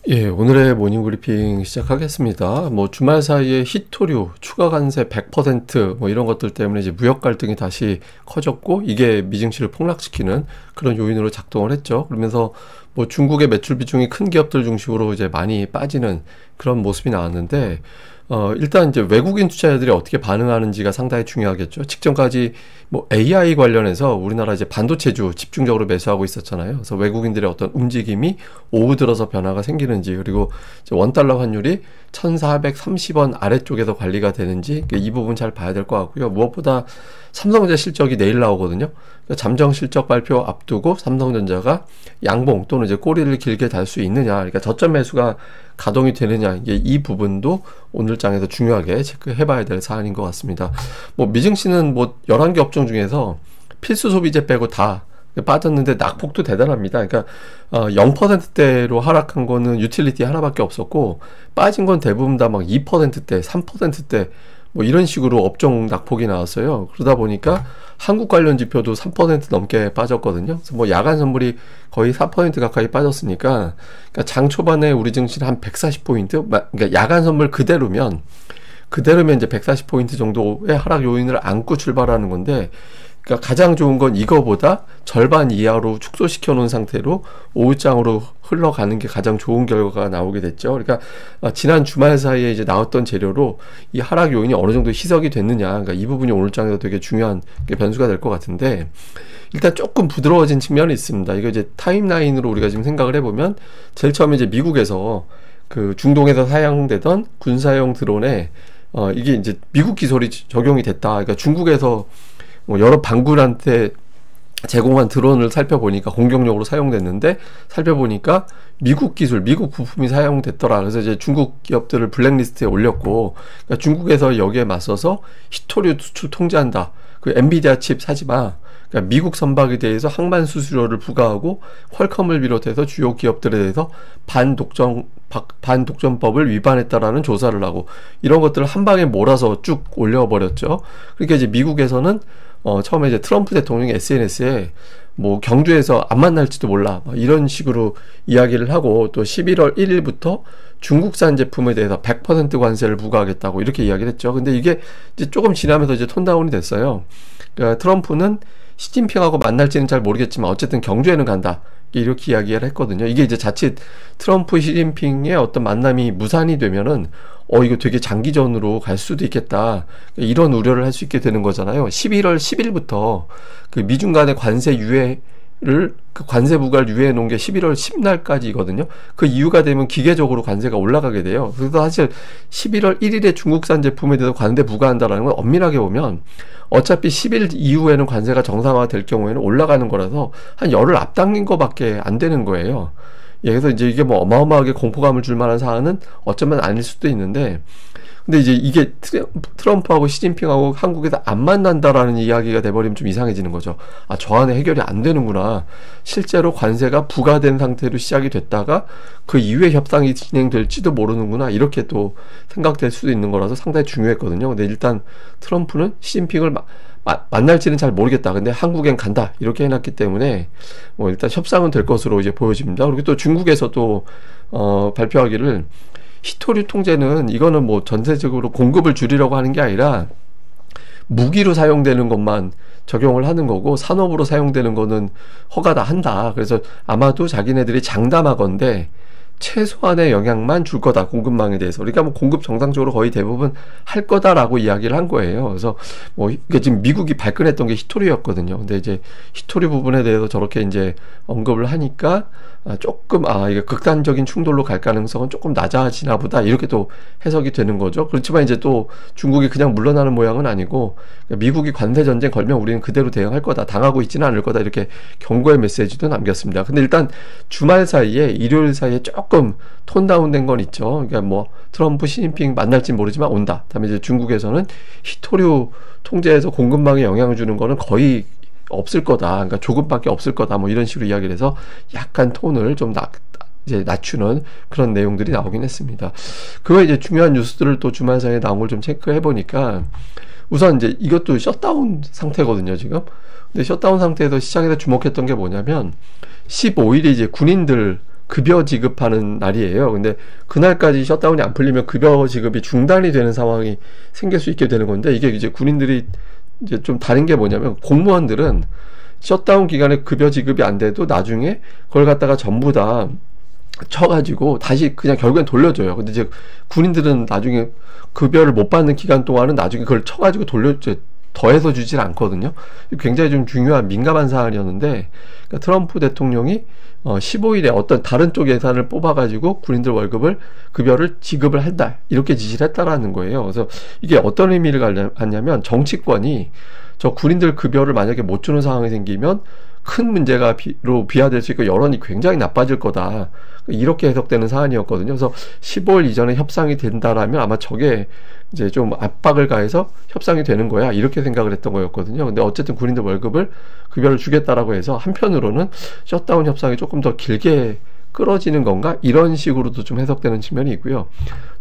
예, 오늘의 모닝 브리핑 시작하겠습니다. 뭐 주말 사이에 히토류, 추가 관세 100% 이런 것들 때문에 이제 무역 갈등이 다시 커졌고 이게 미증시를 폭락시키는 그런 요인으로 작동을 했죠. 그러면서 뭐 중국의 매출 비중이 큰 기업들 중심으로 이제 많이 빠지는 그런 모습이 나왔는데 일단 이제 외국인 투자자들이 어떻게 반응하는지가 상당히 중요하겠죠. 직전까지 뭐 AI 관련해서 우리나라 이제 반도체주 집중적으로 매수하고 있었잖아요. 그래서 외국인들의 어떤 움직임이 오후 들어서 변화가 생기는지, 그리고 이제 원달러 환율이 1430원 아래쪽에서 관리가 되는지 이 부분 잘 봐야 될 것 같고요. 무엇보다 삼성전자 실적이 내일 나오거든요. 그러니까 잠정 실적 발표 앞두고 삼성전자가 양봉 또는 이제 꼬리를 길게 달 수 있느냐, 그러니까 저점 매수가 가동이 되느냐, 이게 이 부분도 오늘 장에서 중요하게 체크해 봐야 될 사안인 것 같습니다. 뭐 미증시는 뭐 11개 업종 중에서 필수 소비재 빼고 다 빠졌는데 낙폭도 대단합니다. 그러니까 0%대로 하락한 거는 유틸리티 하나밖에 없었고, 빠진 건 대부분 다 막 2%대, 3%대 뭐 이런 식으로 업종 낙폭이 나왔어요. 그러다 보니까 한국 관련 지표도 3% 넘게 빠졌거든요. 그래서 뭐 야간 선물이 거의 4% 가까이 빠졌으니까, 그러니까 장 초반에 우리 증시는 한 140포인트, 그러니까 야간 선물 그대로면 이제 140포인트 정도의 하락 요인을 안고 출발하는 건데, 그러니까 가장 좋은 건 이거보다 절반 이하로 축소시켜 놓은 상태로 오후장으로 흘러가는 게 가장 좋은 결과가 나오게 됐죠. 그러니까 지난 주말 사이에 이제 나왔던 재료로 이 하락 요인이 어느 정도 희석이 됐느냐, 그러니까 이 부분이 오늘장에서 되게 중요한 변수가 될 것 같은데, 일단 조금 부드러워진 측면이 있습니다. 이거 이제 타임라인으로 우리가 지금 생각을 해보면, 제일 처음에 이제 미국에서 그 중동에서 사용되던 군사용 드론에 이게 이제 미국 기술이 적용이 됐다. 그러니까 중국에서 뭐 여러 반군한테 제공한 드론을 살펴보니까 공격용으로 사용됐는데, 살펴보니까 미국 기술, 미국 부품이 사용됐더라. 그래서 이제 중국 기업들을 블랙리스트에 올렸고, 그러니까 중국에서 여기에 맞서서 히토류 수출 통제한다. 그 엔비디아 칩 사지 마. 그러니까 미국 선박에 대해서 항만 수수료를 부과하고, 퀄컴을 비롯해서 주요 기업들에 대해서 반독점법을 위반했다라는 조사를 하고, 이런 것들을 한 방에 몰아서 쭉 올려버렸죠. 그러니까 이제 미국에서는 처음에 이제 트럼프 대통령이 SNS에 뭐 경주에서 안 만날지도 몰라, 이런 식으로 이야기를 하고, 또 11월 1일부터 중국산 제품에 대해서 100% 관세를 부과하겠다고 이렇게 이야기를 했죠. 근데 이게 이제 조금 지나면서 이제 톤다운이 됐어요. 그러니까 트럼프는 시진핑하고 만날지는 잘 모르겠지만 어쨌든 경주에는 간다, 이렇게 이야기를 했거든요. 이게 이제 자칫 트럼프 시진핑의 어떤 만남이 무산이 되면은 이거 되게 장기전으로 갈 수도 있겠다, 이런 우려를 할 수 있게 되는 거잖아요. 11월 10일부터 그 미중 간의 관세 유예를, 그 관세 부과를 유예해 놓은 게 11월 10날까지거든요. 그 이유가 되면 기계적으로 관세가 올라가게 돼요. 그래서 사실 11월 1일에 중국산 제품에 대해서 관세 부과한다라는 건 엄밀하게 보면 어차피 10일 이후에는 관세가 정상화 될 경우에는 올라가는 거라서 한 열흘 앞당긴 거밖에 안 되는 거예요. 예, 그래서 이제 이게 뭐 어마어마하게 공포감을 줄 만한 사안은 어쩌면 아닐 수도 있는데, 근데 이제 이게 트럼프하고 시진핑하고 한국에서 안 만난다라는 이야기가 돼버리면 좀 이상해지는 거죠. 저 안에 해결이 안 되는구나. 실제로 관세가 부과된 상태로 시작이 됐다가 그 이후에 협상이 진행될지도 모르는구나, 이렇게 또 생각될 수도 있는 거라서 상당히 중요했거든요. 근데 일단 트럼프는 시진핑을 만날지는 잘 모르겠다, 근데 한국엔 간다, 이렇게 해놨기 때문에 뭐 일단 협상은 될 것으로 이제 보여집니다. 그리고 또 중국에서 또 발표하기를, 히토류 통제는 이거는 뭐 전세적으로 공급을 줄이려고 하는 게 아니라 무기로 사용되는 것만 적용을 하는 거고, 산업으로 사용되는 거는 허가다 한다. 그래서 아마도 자기네들이 장담하건대 최소한의 영향만 줄 거다, 공급망에 대해서. 그러니까 뭐 공급 정상적으로 거의 대부분 할 거다라고 이야기를 한 거예요. 그래서 뭐 그러니까 지금 미국이 발끈했던 게 히토류였거든요. 근데 이제 히토류 부분에 대해서 저렇게 이제 언급을 하니까 조금 이게 극단적인 충돌로 갈 가능성은 조금 낮아지나 보다, 이렇게 또 해석이 되는 거죠. 그렇지만 이제 또 중국이 그냥 물러나는 모양은 아니고, 미국이 관세 전쟁 걸면 우리는 그대로 대응할 거다, 당하고 있지는 않을 거다, 이렇게 경고의 메시지도 남겼습니다. 근데 일단 주말 사이에, 일요일 사이에 조금 톤다운 된 건 있죠. 그러니까 뭐 트럼프 시진핑 만날지 모르지만 온다. 그다음에 이제 중국에서는 히토류 통제에서 공급망에 영향을 주는 거는 거의 없을 거다, 그러니까 조금밖에 없을 거다, 뭐 이런 식으로 이야기를 해서 약간 톤을 좀 이제 낮추는 그런 내용들이 나오긴 했습니다. 그 외에 이제 중요한 뉴스들을 또 주말 사이에 나온 걸 좀 체크해 보니까, 우선 이제 이것도 셧다운 상태거든요, 지금. 근데 셧다운 상태에서 시장에서 주목했던 게 뭐냐면, 15일에 이제 군인들 급여 지급하는 날이에요. 근데 그날까지 셧다운이 안 풀리면 급여 지급이 중단이 되는 상황이 생길 수 있게 되는 건데, 이게 이제 군인들이 이제 좀 다른 게 뭐냐면, 공무원들은 셧다운 기간에 급여 지급이 안 돼도 나중에 그걸 갖다가 전부 다 쳐가지고 다시 그냥 결국엔 돌려줘요. 근데 이제 군인들은 나중에 급여를 못 받는 기간 동안은 나중에 그걸 쳐가지고 더해서 주질 않거든요. 굉장히 좀 중요한 민감한 사안이었는데, 그러니까 트럼프 대통령이 15일에 어떤 다른 쪽 예산을 뽑아가지고 군인들 급여를 지급을 한다, 이렇게 지시를 했다라는 거예요. 그래서 이게 어떤 의미를 갖냐면, 정치권이 저 군인들 급여를 만약에 못 주는 상황이 생기면 큰 문제가 비화될 수 있고 여론이 굉장히 나빠질 거다, 이렇게 해석되는 사안이었거든요. 그래서 15일 이전에 협상이 된다라면 아마 저게 이제 좀 압박을 가해서 협상이 되는 거야, 이렇게 생각을 했던 거였거든요. 근데 어쨌든 군인들 급여를 주겠다라고 해서 한편으로는 셧다운 협상이 조금 더 길게 끌어지는 건가, 이런 식으로도 좀 해석되는 측면이 있고요.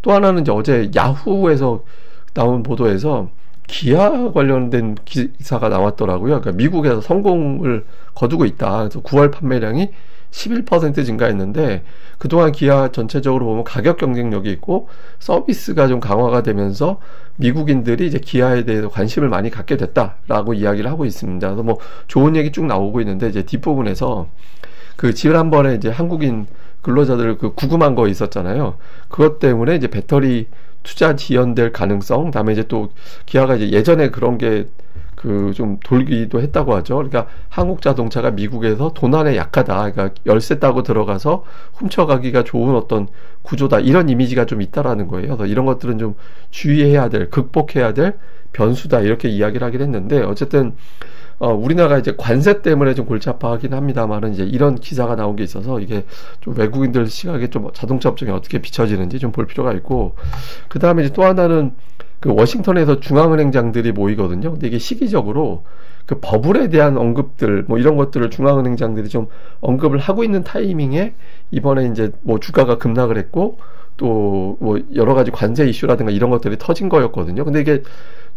또 하나는 이제 어제 야후에서 나온 보도에서 기아 관련된 기사가 나왔더라고요. 그러니까 미국에서 성공을 거두고 있다. 그래서 9월 판매량이 11% 증가했는데, 그동안 기아 전체적으로 보면 가격 경쟁력이 있고 서비스가 좀 강화가 되면서 미국인들이 이제 기아에 대해서 관심을 많이 갖게 됐다라고 이야기를 하고 있습니다. 그래서 뭐 좋은 얘기 쭉 나오고 있는데, 이제 뒷부분에서 그 지난번에 이제 한국인 근로자들 그 구금한 거 있었잖아요. 그것 때문에 이제 배터리 투자 지연될 가능성, 그다음에 이제 또 기아가 이제 예전에 그런 게 좀 돌기도 했다고 하죠. 그러니까 한국 자동차가 미국에서 도난에 약하다, 그러니까 열쇠 따고 들어가서 훔쳐가기가 좋은 어떤 구조다, 이런 이미지가 좀 있다라는 거예요. 그래서 이런 것들은 좀 주의해야 될, 극복해야 될 변수다, 이렇게 이야기를 하긴 했는데, 어쨌든 우리나라가 이제 관세 때문에 좀 골치 아파하긴 합니다만은, 이제 이런 기사가 나온 게 있어서 이게 좀 외국인들 시각에 좀 자동차 업종에 어떻게 비춰지는지 좀 볼 필요가 있고, 그 다음에 이제 또 하나는 그 워싱턴에서 중앙은행장들이 모이거든요. 근데 이게 시기적으로 그 버블에 대한 언급들, 뭐 이런 것들을 중앙은행장들이 좀 언급을 하고 있는 타이밍에 이번에 이제 뭐 주가가 급락을 했고, 또 뭐 여러 가지 관세 이슈라든가 이런 것들이 터진 거였거든요. 근데 이게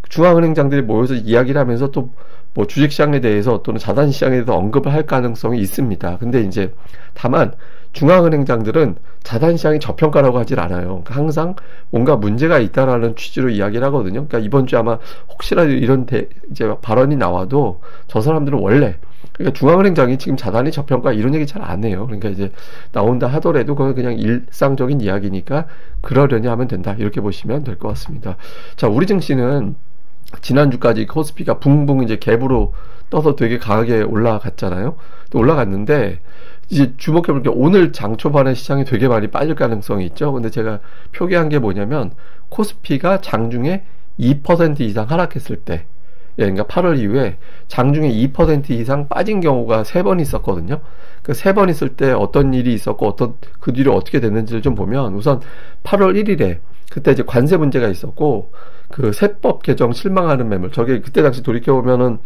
중앙은행장들이 모여서 이야기를 하면서 또 뭐 주식시장에 대해서 또는 자산시장에 대해서 언급을 할 가능성이 있습니다. 근데 이제 다만 중앙은행장들은 자산시장이 저평가라고 하질 않아요. 그러니까 항상 뭔가 문제가 있다라는 취지로 이야기를 하거든요. 그러니까 이번 주에 아마 혹시라도 이런 이제 발언이 나와도 저 사람들은 원래, 그러니까 중앙은행장이 지금 자산이 저평가 이런 얘기 잘 안 해요. 그러니까 이제 나온다 하더라도 그건 그냥 일상적인 이야기니까 그러려니 하면 된다, 이렇게 보시면 될 것 같습니다. 자, 우리 증시는 지난주까지 코스피가 붕붕 이제 갭으로 떠서 되게 강하게 올라갔잖아요. 또 올라갔는데, 이제 주목해볼 게 오늘 장 초반에 시장이 되게 많이 빠질 가능성이 있죠. 근데 제가 표기한 게 뭐냐면, 코스피가 장중에 2% 이상 하락했을 때, 그러니까 8월 이후에 장중에 2% 이상 빠진 경우가 3번 있었거든요. 그 3번 있을 때 어떤 일이 있었고 그 뒤로 어떻게 됐는지를 좀 보면, 우선 8월 1일에 그때 이제 관세 문제가 있었고, 그 세법 개정 실망하는 매물, 저게 그때 당시 돌이켜보면은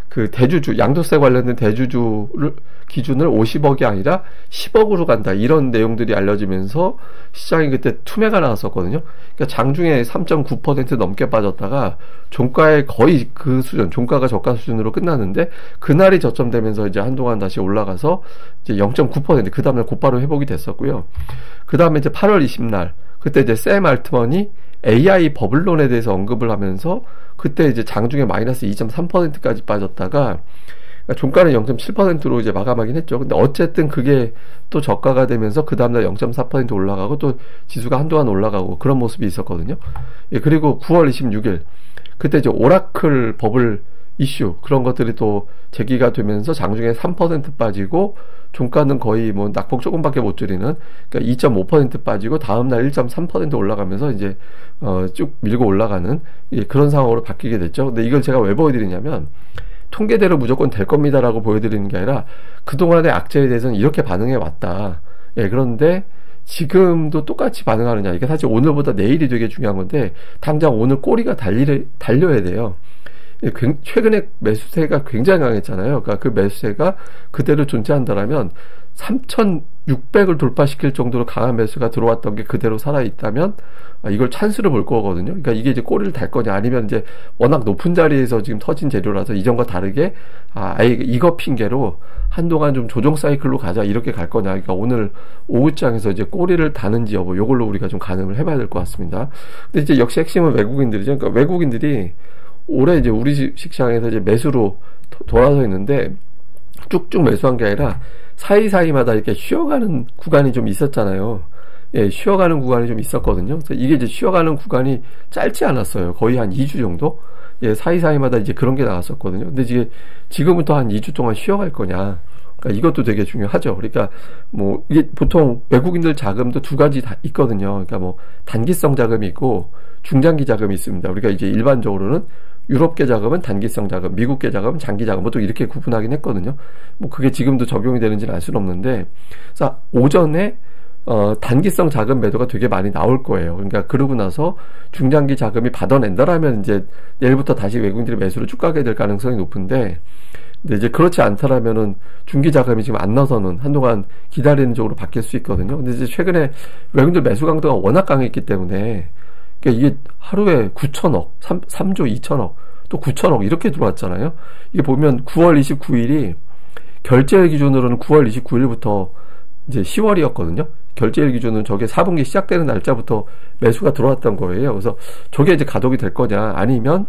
그 대주주, 양도세 관련된 대주주를 기준을 50억이 아니라 10억으로 간다, 이런 내용들이 알려지면서 시장이 그때 투매가 나왔었거든요. 그러니까 장중에 3.9% 넘게 빠졌다가 종가에 거의 그 수준, 종가가 저가 수준으로 끝났는데, 그날이 저점되면서 이제 한동안 다시 올라가서 이제 0.9%, 그 다음에 곧바로 회복이 됐었고요. 그 다음에 이제 8월 20날 그때 이제 샘 알트먼이 AI 버블론에 대해서 언급을 하면서 그때 이제 장중에 마이너스 2.3%까지 빠졌다가, 그러니까 종가는 0.7%로 이제 마감하긴 했죠. 근데 어쨌든 그게 또 저가가 되면서 그 다음날 0.4% 올라가고 또 지수가 한동안 올라가고 그런 모습이 있었거든요. 예, 그리고 9월 26일 그때 이제 오라클 버블 이슈, 그런 것들이 또 제기가 되면서 장중에 3% 빠지고 종가는 거의 뭐 낙폭 조금밖에 못 줄이는, 그러니까 2.5% 빠지고 다음날 1.3% 올라가면서 이제 쭉 밀고 올라가는, 예, 그런 상황으로 바뀌게 됐죠. 근데 이걸 제가 왜 보여드리냐면, 통계대로 무조건 될 겁니다라고 보여드리는 게 아니라 그동안의 악재에 대해서는 이렇게 반응해 왔다. 예, 그런데 지금도 똑같이 반응하느냐, 이게 사실 오늘보다 내일이 되게 중요한 건데, 당장 오늘 꼬리가 달려야 돼요. 최근에 매수세가 굉장히 강했잖아요. 그러니까 그 매수세가 그대로 존재한다라면 3,600을 돌파시킬 정도로 강한 매수가 들어왔던 게 그대로 살아있다면 이걸 찬스로 볼 거거든요. 그러니까 이게 이제 꼬리를 달 거냐, 아니면 이제 워낙 높은 자리에서 지금 터진 재료라서 이전과 다르게 아예 이거 핑계로 한동안 좀 조정 사이클로 가자 이렇게 갈 거냐. 그러니까 오늘 오후장에서 이제 꼬리를 다는지 여부, 요걸로 우리가 좀 가늠을 해봐야 될 것 같습니다. 근데 이제 역시 핵심은 외국인들이죠. 그러니까 외국인들이 올해 이제 우리 시장에서 이제 매수로 돌아서 있는데 쭉쭉 매수한 게 아니라 사이사이마다 이렇게 쉬어가는 구간이 좀 있었잖아요. 예, 쉬어가는 구간이 좀 있었거든요. 그래서 이게 이제 쉬어가는 구간이 짧지 않았어요. 거의 한 2주 정도? 예, 사이사이마다 이제 그런 게 나왔었거든요. 근데 이제 지금부터 한 2주 동안 쉬어갈 거냐. 그러니까 이것도 되게 중요하죠. 그러니까 뭐 이게 보통 외국인들 자금도 두 가지 다 있거든요. 그러니까 뭐 단기성 자금이 있고 중장기 자금이 있습니다. 우리가 이제 일반적으로는 유럽계 자금은 단기성 자금, 미국계 자금은 장기 자금, 보통 이렇게 구분하긴 했거든요. 뭐 그게 지금도 적용이 되는지는 알 수는 없는데, 자, 오전에 단기성 자금 매도가 되게 많이 나올 거예요. 그러니까 그러고 나서 중장기 자금이 받아낸다라면 이제 내일부터 다시 외국인들이 매수를 쭉 가게 될 가능성이 높은데, 근데 이제 그렇지 않다라면은 중기 자금이 지금 안 나서는 한동안 기다리는 쪽으로 바뀔 수 있거든요. 근데 이제 최근에 외국인들 매수 강도가 워낙 강했기 때문에, 그러니까 이게 하루에 9천억, 3조 2천억, 또 9천억 이렇게 들어왔잖아요. 이게 보면 9월 29일이 결제일 기준으로는 9월 29일부터 이제 10월이었거든요. 결제일 기준은 저게 4분기 시작되는 날짜부터 매수가 들어왔던 거예요. 그래서 저게 이제 가동이 될 거냐, 아니면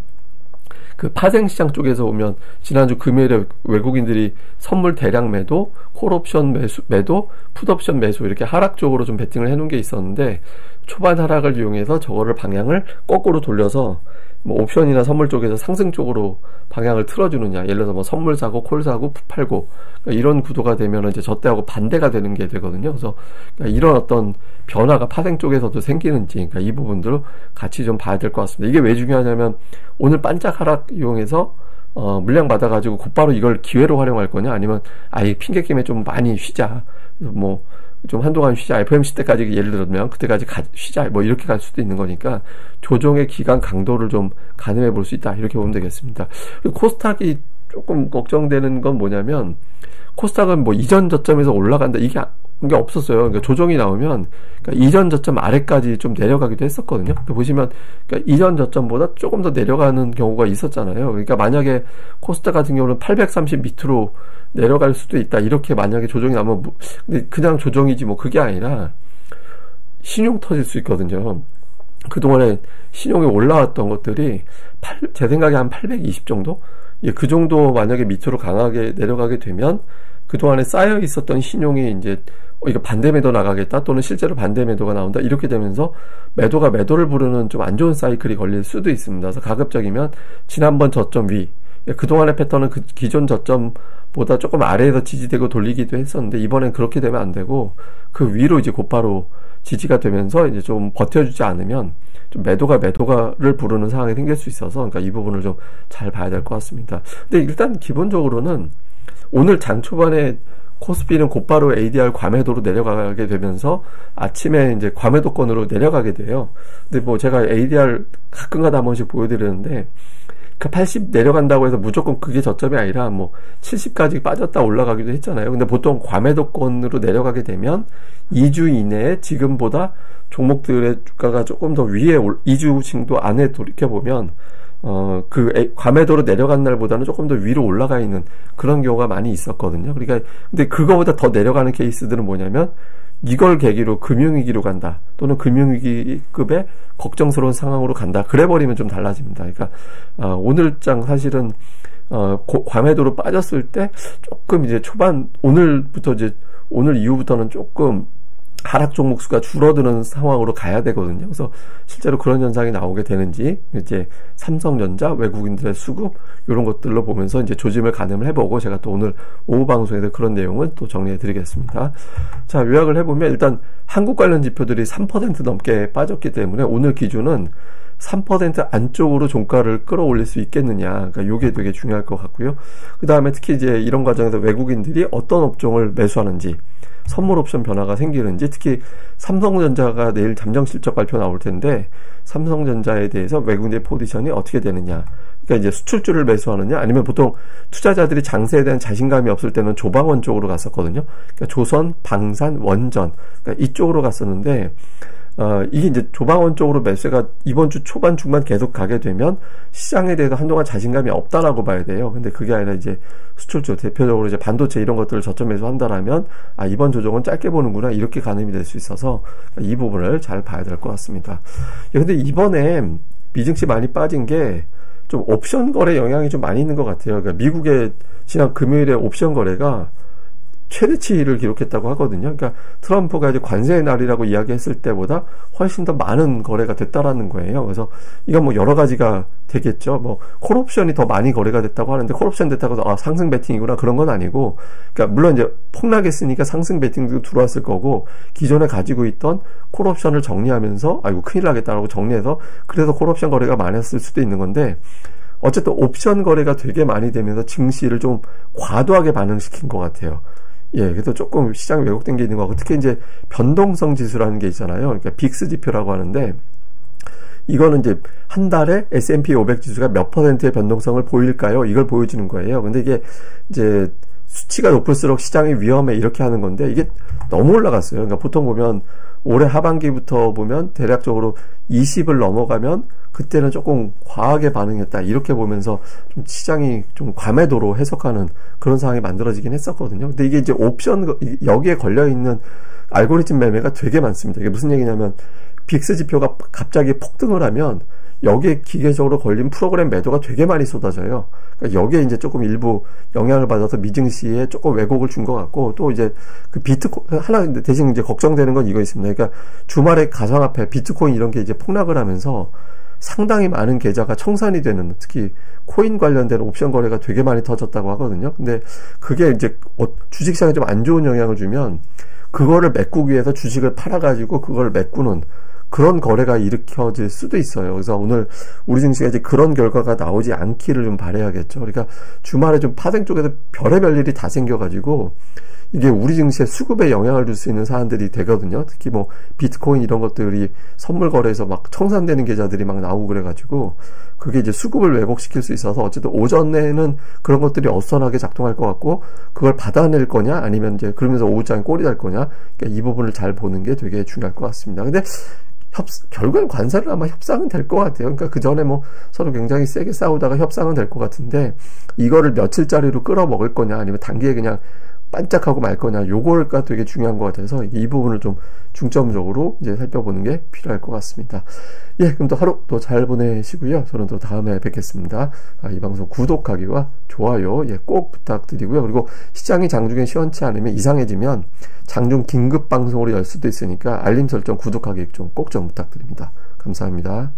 그 파생시장 쪽에서 오면 지난주 금요일에 외국인들이 선물 대량 매도, 콜옵션 매도, 풋옵션 매수 이렇게 하락 쪽으로 좀 베팅을 해놓은 게 있었는데, 초반 하락을 이용해서 저거를 방향을 거꾸로 돌려서 뭐 옵션이나 선물 쪽에서 상승 쪽으로 방향을 틀어주느냐, 예를 들어서 뭐 선물 사고 콜 사고 풋 팔고, 그러니까 이런 구도가 되면은 이제 저때하고 반대가 되는 게 되거든요. 그래서 그러니까 이런 어떤 변화가 파생 쪽에서도 생기는지, 그러니까 이 부분들을 같이 좀 봐야 될 것 같습니다. 이게 왜 중요하냐면 오늘 반짝 하락 이용해서 물량 받아가지고 곧바로 이걸 기회로 활용할 거냐, 아니면 아예 핑계김에 좀 많이 쉬자, 뭐 좀 한동안 쉬자, FOMC 때까지 예를 들면 그때까지 쉬자, 뭐 이렇게 갈 수도 있는 거니까 조정의 기간 강도를 좀 가늠해 볼 수 있다, 이렇게 보면 되겠습니다. 그리고 코스닥이 조금 걱정되는 건 뭐냐면, 코스닥은 뭐 이전 저점에서 올라간다, 이게 없었어요. 그러니까 조정이 나오면, 그러니까 이전 저점 아래까지 좀 내려가기도 했었거든요. 보시면, 그러니까 이전 저점보다 조금 더 내려가는 경우가 있었잖아요. 그러니까 만약에 코스닥 같은 경우는 830 밑으로 내려갈 수도 있다, 이렇게 만약에 조정이 나면, 근데 그냥 조정이지 뭐 그게 아니라 신용 터질 수 있거든요. 그동안에 신용이 올라왔던 것들이 제 생각에 한 820 정도? 예, 그 정도 만약에 밑으로 강하게 내려가게 되면 그동안에 쌓여 있었던 신용이 이제 이거 반대 매도 나가겠다, 또는 실제로 반대 매도가 나온다, 이렇게 되면서 매도가 매도를 부르는 좀 안 좋은 사이클이 걸릴 수도 있습니다. 그래서 가급적이면 지난번 저점 위, 그동안의 패턴은 그 기존 저점보다 조금 아래에서 지지되고 돌리기도 했었는데, 이번엔 그렇게 되면 안 되고 그 위로 이제 곧바로 지지가 되면서 이제 좀 버텨주지 않으면 좀 매도가를 부르는 상황이 생길 수 있어서, 그러니까 이 부분을 좀 잘 봐야 될 것 같습니다. 근데 일단 기본적으로는 오늘 장 초반에 코스피는 곧바로 ADR 과매도로 내려가게 되면서 아침에 이제 과매도권으로 내려가게 돼요. 근데 뭐 제가 ADR 가끔가다 한 번씩 보여드리는데, 그 80 내려간다고 해서 무조건 그게 저점이 아니라 뭐 70까지 빠졌다 올라가기도 했잖아요. 근데 보통 과매도권으로 내려가게 되면 2주 이내에 지금보다 종목들의 주가가 조금 더 위에 2주층도 안에 돌이켜보면 과매도로 내려간 날보다는 조금 더 위로 올라가 있는 그런 경우가 많이 있었거든요. 그러니까 근데 그거보다 더 내려가는 케이스들은 뭐냐면, 이걸 계기로 금융위기로 간다, 또는 금융위기급의 걱정스러운 상황으로 간다, 그래버리면 좀 달라집니다. 그러니까 오늘장 사실은 과매도로 빠졌을 때 조금 이제 초반, 오늘부터 이제 오늘 이후부터는 조금 하락 종목 수가 줄어드는 상황으로 가야 되거든요. 그래서 실제로 그런 현상이 나오게 되는지, 이제 삼성전자, 외국인들의 수급, 이런 것들로 보면서 이제 조짐을 가늠을 해보고, 제가 또 오늘 오후 방송에서 그런 내용을 또 정리해 드리겠습니다. 자, 요약을 해보면, 일단 한국 관련 지표들이 3% 넘게 빠졌기 때문에 오늘 기준은 3% 안쪽으로 종가를 끌어올릴 수 있겠느냐, 그러니까 요게 되게 중요할 것 같고요. 그 다음에 특히 이제 이런 과정에서 외국인들이 어떤 업종을 매수하는지, 선물 옵션 변화가 생기는지, 특히 삼성전자가 내일 잠정 실적 발표 나올 텐데 삼성전자에 대해서 외국인의 포지션이 어떻게 되느냐, 그러니까 이제 수출주를 매수하느냐, 아니면 보통 투자자들이 장세에 대한 자신감이 없을 때는 조방원 쪽으로 갔었거든요. 그러니까 조선, 방산, 원전, 그러니까 이쪽으로 갔었는데, 이게 이제 조방원 쪽으로 매수가 이번 주 초반 중반 계속 가게 되면 시장에 대해서 한동안 자신감이 없다라고 봐야 돼요. 근데 그게 아니라 이제 수출주, 대표적으로 이제 반도체 이런 것들을 저점 매수한다라면, 이번 조정은 짧게 보는구나, 이렇게 가늠이 될 수 있어서 이 부분을 잘 봐야 될 것 같습니다. 근데 이번에 미증시 많이 빠진 게 좀 옵션 거래 영향이 좀 많이 있는 것 같아요. 그러니까 미국의 지난 금요일에 옵션 거래가 최대치를 기록했다고 하거든요. 그러니까 트럼프가 이제 관세의 날이라고 이야기했을 때보다 훨씬 더 많은 거래가 됐다라는 거예요. 그래서 이건 뭐 여러 가지가 되겠죠. 뭐 콜옵션이 더 많이 거래가 됐다고 하는데, 콜옵션 됐다고 해서 상승 베팅이구나, 그런 건 아니고, 그러니까 물론 이제 폭락했으니까 상승 베팅도 들어왔을 거고, 기존에 가지고 있던 콜옵션을 정리하면서 아이고 큰일 나겠다라고 정리해서 그래서 콜옵션 거래가 많았을 수도 있는 건데, 어쨌든 옵션 거래가 되게 많이 되면서 증시를 좀 과도하게 반응시킨 것 같아요. 그래서 조금 시장이 왜곡된 게 있는 것 같고, 특히 이제 변동성 지수라는 게 있잖아요. 그러니까 빅스 지표라고 하는데, 이거는 이제 한 달에 S&P 500 지수가 몇 %의 변동성을 보일까요? 이걸 보여주는 거예요. 근데 이게 이제 수치가 높을수록 시장이 위험해, 이렇게 하는 건데, 이게 너무 올라갔어요. 그러니까 보통 보면 올해 하반기부터 보면 대략적으로 20을 넘어가면 그때는 조금 과하게 반응했다, 이렇게 보면서 좀 시장이 좀 과매도로 해석하는 그런 상황이 만들어지긴 했었거든요. 근데 이게 이제 옵션, 여기에 걸려있는 알고리즘 매매가 되게 많습니다. 이게 무슨 얘기냐면, 빅스 지표가 갑자기 폭등을 하면 여기에 기계적으로 걸린 프로그램 매도가 되게 많이 쏟아져요. 그러니까 여기에 이제 조금 일부 영향을 받아서 미증시에 조금 왜곡을 준 것 같고, 또 이제 그 비트코인, 하나 대신 이제 걱정되는 건 이거 있습니다. 그러니까 주말에 가상화폐, 비트코인 이런 게 이제 폭락을 하면서 상당히 많은 계좌가 청산이 되는, 특히 코인 관련된 옵션 거래가 되게 많이 터졌다고 하거든요. 근데 그게 이제 주식시장에 좀 안 좋은 영향을 주면 그거를 메꾸기 위해서 주식을 팔아가지고 그걸 메꾸는 그런 거래가 일으켜질 수도 있어요. 그래서 오늘 우리 증시가 이제 그런 결과가 나오지 않기를 좀 바라야겠죠. 그러니까 주말에 좀 파생 쪽에서 별의별 일이 다 생겨가지고 이게 우리 증시에 수급에 영향을 줄 수 있는 사안들이 되거든요. 특히 뭐 비트코인 이런 것들이 선물 거래에서 막 청산되는 계좌들이 막 나오고 그래가지고 그게 이제 수급을 왜곡시킬 수 있어서, 어쨌든 오전에는 그런 것들이 어수선하게 작동할 것 같고, 그걸 받아낼 거냐, 아니면 이제 그러면서 오후장에 꼴이 날 거냐, 그러니까 이 부분을 잘 보는 게 되게 중요할 것 같습니다. 근데 결국엔 관세를 아마 협상은 될 것 같아요. 그러니까 그 전에 뭐 서로 굉장히 세게 싸우다가 협상은 될 것 같은데, 이거를 며칠짜리로 끌어먹을 거냐, 아니면 단기에 그냥 반짝하고 말 거냐, 요거가 되게 중요한 것 같아서 이 부분을 좀 중점적으로 이제 살펴보는 게 필요할 것 같습니다. 그럼 또 하루 또 잘 보내시고요. 저는 또 다음에 뵙겠습니다. 이 방송 구독하기와 좋아요 꼭 부탁드리고요. 그리고 시장이 장중에 시원치 않으면, 이상해지면 장중 긴급 방송으로 열 수도 있으니까 알림 설정, 구독하기 좀 꼭 좀 부탁드립니다. 감사합니다.